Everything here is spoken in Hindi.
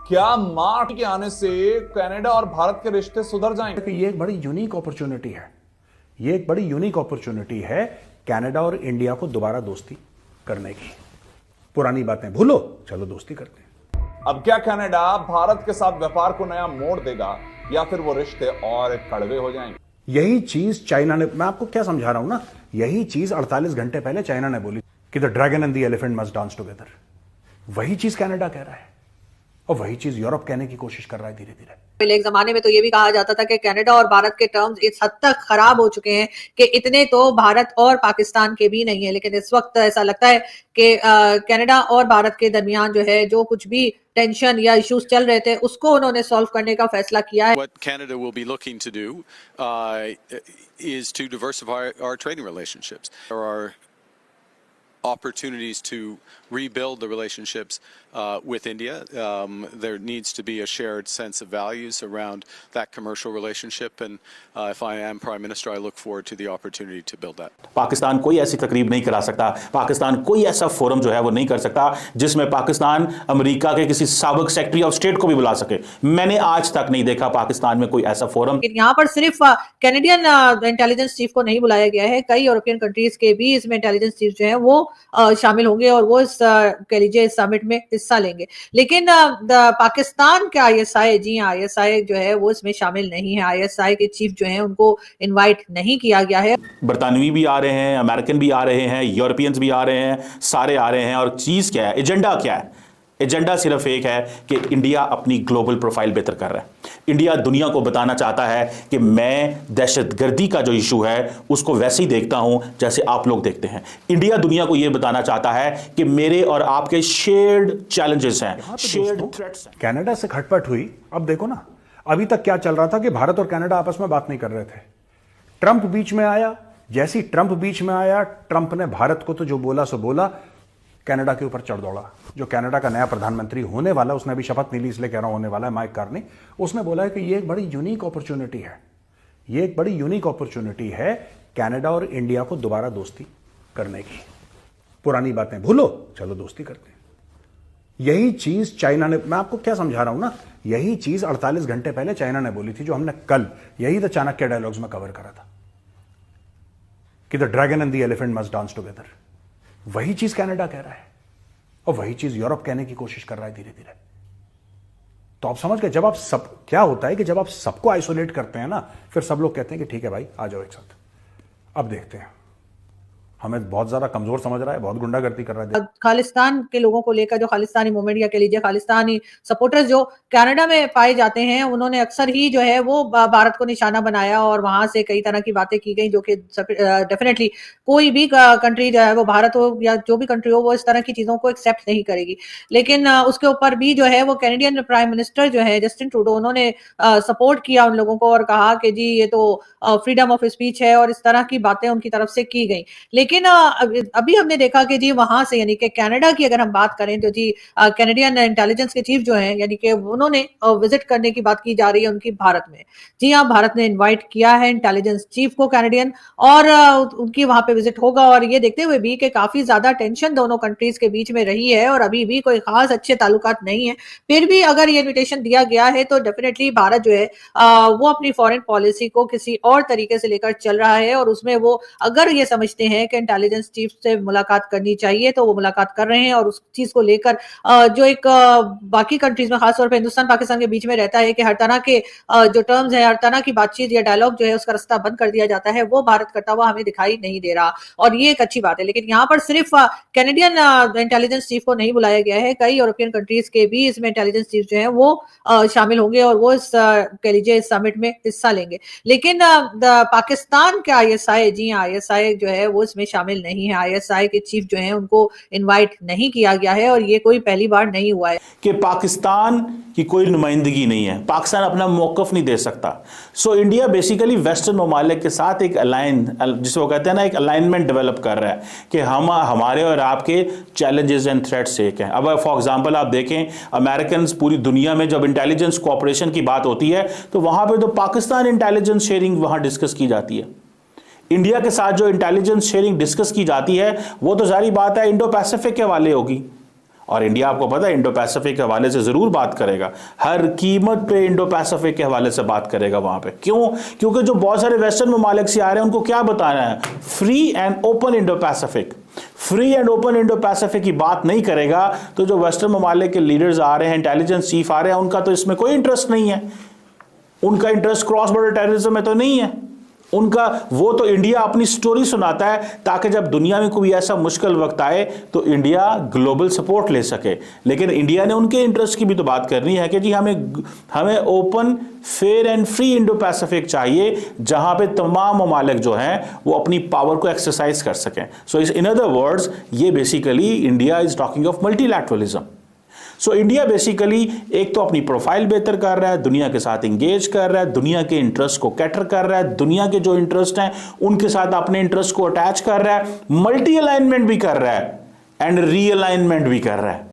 क्या मार्च के आने से कनाडा और भारत के रिश्ते सुधर जाएंगे? ये एक बड़ी यूनिक अपॉर्चुनिटी है। ये एक बड़ी यूनिक अपॉर्चुनिटी है कनाडा और इंडिया को दोबारा दोस्ती करने की। पुरानी बातें भूलो, चलो दोस्ती करते हैं। अब क्या कनाडा भारत के साथ व्यापार को नया मोड़ देगा या फिर वो रिश्ते और कड़वे हो जाएंगे? यही चीज चाइना ने, मैं आपको क्या समझा रहा हूं ना, यही चीज 48 घंटे पहले चाइना ने बोली कि the dragon and the elephant must dance together. वही चीज कनाडा कह रहा है और वही चीज यूरोप कहने की कोशिश कर रहा है धीरे धीरे। पहले एक जमाने में तो ये भी कहा जाता था कि कनाडा और भारत के टर्म्स इस हद तक खराब हो चुके हैं कि इतने तो भारत और पाकिस्तान के भी नहीं है, लेकिन इस वक्त ऐसा लगता है कि कनाडा और भारत के दरमियान जो है जो कुछ भी टेंशन या इश्यूज चल रहे थे उसको उन्होंने सॉल्व करने का फैसला किया है। What Canada will be looking to do is to diversify our trading relationships. There are opportunities to rebuild the relationships with India. There needs to be a shared sense of values around that commercial relationship, and if I am Prime Minister, I look forward to the opportunity to build that. Pakistan कोई ऐसी तकरीब नहीं करा सकता, पाकिस्तान कोई ऐसा फोरम जो है वो नहीं कर सकता जिसमें पाकिस्तान अमेरिका के किसी साबिक सेक्रेटरी ऑफ स्टेट को भी बुला सके। मैंने आज तक नहीं देखा पाकिस्तान में कोई ऐसा फोरम। यहाँ पर सिर्फ कैनेडियन इंटेलिजेंस चीफ को नहीं बुलाया गया है, कई यूरोपियन कंट्रीज के भी इसमें इंटेलिजेंस चीफ जो है वो शामिल होंगे और वो इस कह लीजिए इस समिट में हिस्सा लेंगे। लेकिन पाकिस्तान के आईएसआई, जी हाँ, आईएसआई जो है वो इसमें शामिल नहीं है। आईएसआई के चीफ जो है उनको इनवाइट नहीं किया गया है। बरतानवी भी आ रहे हैं, अमेरिकन भी आ रहे हैं, यूरोपियंस भी आ रहे हैं, सारे आ रहे हैं। और चीज क्या है, एजेंडा क्या है? एजेंडा सिर्फ एक है कि इंडिया अपनी ग्लोबल प्रोफाइल बेहतर कर रहा है। इंडिया दुनिया को बताना चाहता है कि मैं दहशतगर्दी का जो इशू है उसको वैसे ही देखता हूं जैसे आप लोग देखते हैं। इंडिया दुनिया को यह बताना चाहता है कि मेरे और आपके शेयर्ड चैलेंजेस हैं, शेयर्ड थ्रेट्स हैं। कनाडा से खटपट हुई, अब देखो ना, अभी तक क्या चल रहा था कि भारत और कनाडा आपस में बात नहीं कर रहे थे। ट्रंप बीच में आया, जैसी ट्रंप बीच में आया, ट्रंप ने भारत को तो जो बोला सो बोला, कनाडा के ऊपर चढ़ दौड़ा। जो कनाडा का नया प्रधानमंत्री होने वाला, उसने अभी शपथ नहीं ली इसलिए कह रहा हूं होने वाला है, माइक कार्नी, उसने बोला है कि ये एक बड़ी यूनिक अपॉर्चुनिटी है। ये एक बड़ी यूनिक अपॉर्चुनिटी है कनाडा और इंडिया को दोबारा दोस्ती करने की। पुरानी बातें भूलो, चलो दोस्ती करते हैं। यही चीज चाइना ने, मैं आपको क्या समझा रहा हूं ना, यही चीज 48 घंटे पहले चाइना ने बोली थी, जो हमने कल यही द चाणक्य डायलॉग्स में कवर करा था कि the dragon and the elephant must dance together. वही चीज कनाडा कह रहा है और वही चीज यूरोप कहने की कोशिश कर रहा है धीरे धीरे। तो आप समझ गए, जब आप सब, क्या होता है कि जब आप सबको आइसोलेट करते हैं ना, फिर सब लोग कहते हैं कि ठीक है भाई आ जाओ एक साथ। अब देखते हैं, हमें बहुत ज्यादा कमजोर समझ रहा है, बहुत गुंडागर्दी कर रहा है। खालिस्तान के लोगों को लेकर जो खालिस्तानी मूवमेंट या कह लीजिए खालिस्तानी सपोर्टर्स जो कनाडा में पाए जाते हैं, उन्होंने अक्सर ही जो है वो भारत को निशाना बनाया और वहां से कई तरह की बातें की गई, जो कि डेफिनेटली कोई भी कंट्री जो है वो, भारत हो या जो भी कंट्री हो, वो इस तरह की चीजों को एक्सेप्ट नहीं करेगी। लेकिन उसके ऊपर भी जो है वो कैनेडियन प्राइम मिनिस्टर जो है जस्टिन ट्रूडो, उन्होंने सपोर्ट किया उन लोगों को और कहा कि जी ये तो फ्रीडम ऑफ स्पीच है और इस तरह की बातें उनकी तरफ से की गई। लेकिन अभी हमने देखा कि जी वहां से, यानी कि कनाडा की अगर हम बात करें तो जी कैनेडियन इंटेलिजेंस के चीफ जो हैं, यानी कि उन्होंने विजिट करने की बात की जा रही है उनकी भारत में। जी हाँ, भारत ने इनवाइट किया है इंटेलिजेंस चीफ को कैनेडियन, और उनकी वहां पे विजिट होगा। और ये देखते हुए भी कि काफी ज्यादा टेंशन दोनों कंट्रीज के बीच में रही है और अभी भी कोई खास अच्छे ताल्लुकात नहीं है, फिर भी अगर ये इन्विटेशन दिया गया है तो डेफिनेटली भारत जो है वो अपनी फॉरेन पॉलिसी को किसी और तरीके से लेकर चल रहा है और उसमें वो अगर ये समझते हैं कि इंटेलिजेंस चीफ से मुलाकात करनी चाहिए तो वो मुलाकात कर रहे हैं। और उस चीज को लेकर जो एक बाकी कंट्रीज में, खासतौर पर हिंदुस्तान पाकिस्तान के बीच में रहता है कि हर तरह के जो टर्म्स है, हर तरह की बातचीत या डायलॉग जो है उसका रास्ता बंद कर दिया जाता है, वो भारत करता हुआ हमें दिखाई नहीं दे रहा और ये एक अच्छी बात है। लेकिन यहाँ पर सिर्फ कैनेडियन इंटेलिजेंस चीफ को नहीं बुलाया गया है, कई यूरोपियन कंट्रीज के भी इसमें इंटेलिजेंस चीफ जो है वो शामिल होंगे और वो इस कह लीजिए इस समिट में हिस्सा लेंगे। लेकिन पाकिस्तान के आईएसआई, जी हाँ, आईएसआई जो है वो इसमें शामिल नहीं है। आईएसआई के चीफ जो है उनको इनवाइट नहीं किया गया है और ये कोई पहली बार नहीं हुआ है कि पाकिस्तान की कोई नुमाइंदगी नहीं है, पाकिस्तान अपना मौकफ नहीं दे सकता। सो इंडिया बेसिकली वेस्टर्न ममालिक के साथ एक जिसे वो कहते हैं ना, एक अलाइनमेंट डेवलप कर रहा है कि हम, हमारे और आपके चैलेंजेस एंड थ्रेट्स एक हैं। अब फॉर एग्जांपल आप देखें, अमेरिकन पूरी दुनिया में जब इंटेलिजेंस कोऑपरेशन की बात होती है तो वहां पे तो पाकिस्तान इंटेलिजेंस शेयरिंग वहां डिस्कस की जाती है। इंडिया के साथ जो इंटेलिजेंस शेयरिंग डिस्कस की जाती है वो तो सारी बात है इंडो पैसिफिक के वाले होगी। और इंडिया आपको पता है इंडो पैसिफिक के हवाले से जरूर बात करेगा, हर कीमत पे इंडो पैसिफिक के हवाले से बात करेगा वहां पे। क्यों? क्योंकि जो बहुत सारे वेस्टर्न ममालिक से आ रहे हैं उनको क्या बताना है, free and open Indo Pacific. Free and open Indo Pacific की बात नहीं करेगा तो जो वेस्टर्न ममालिक के लीडर्स आ रहे हैं, इंटेलिजेंस चीफ आ रहे हैं, उनका तो इसमें कोई इंटरेस्ट नहीं है। उनका इंटरेस्ट क्रॉस बॉर्डर टेररिज्म में तो नहीं है उनका। वो तो इंडिया अपनी स्टोरी सुनाता है ताकि जब दुनिया में कोई ऐसा मुश्किल वक्त आए तो इंडिया ग्लोबल सपोर्ट ले सके। लेकिन इंडिया ने उनके इंटरेस्ट की भी तो बात करनी है कि जी हमें open, fair and free Indo Pacific चाहिए जहां पे तमाम ममालिक जो हैं वो अपनी पावर को एक्सरसाइज कर सकें। सो इन अदर वर्ड्स ये basically India is talking of multilateralism. So India basically एक तो अपनी प्रोफाइल बेहतर कर रहा है, दुनिया के साथ इंगेज कर रहा है, दुनिया के इंटरेस्ट को कैटर कर रहा है, दुनिया के जो इंटरेस्ट हैं उनके साथ अपने इंटरेस्ट को अटैच कर रहा है, मल्टी अलाइनमेंट भी कर रहा है एंड रीअलाइनमेंट भी कर रहा है।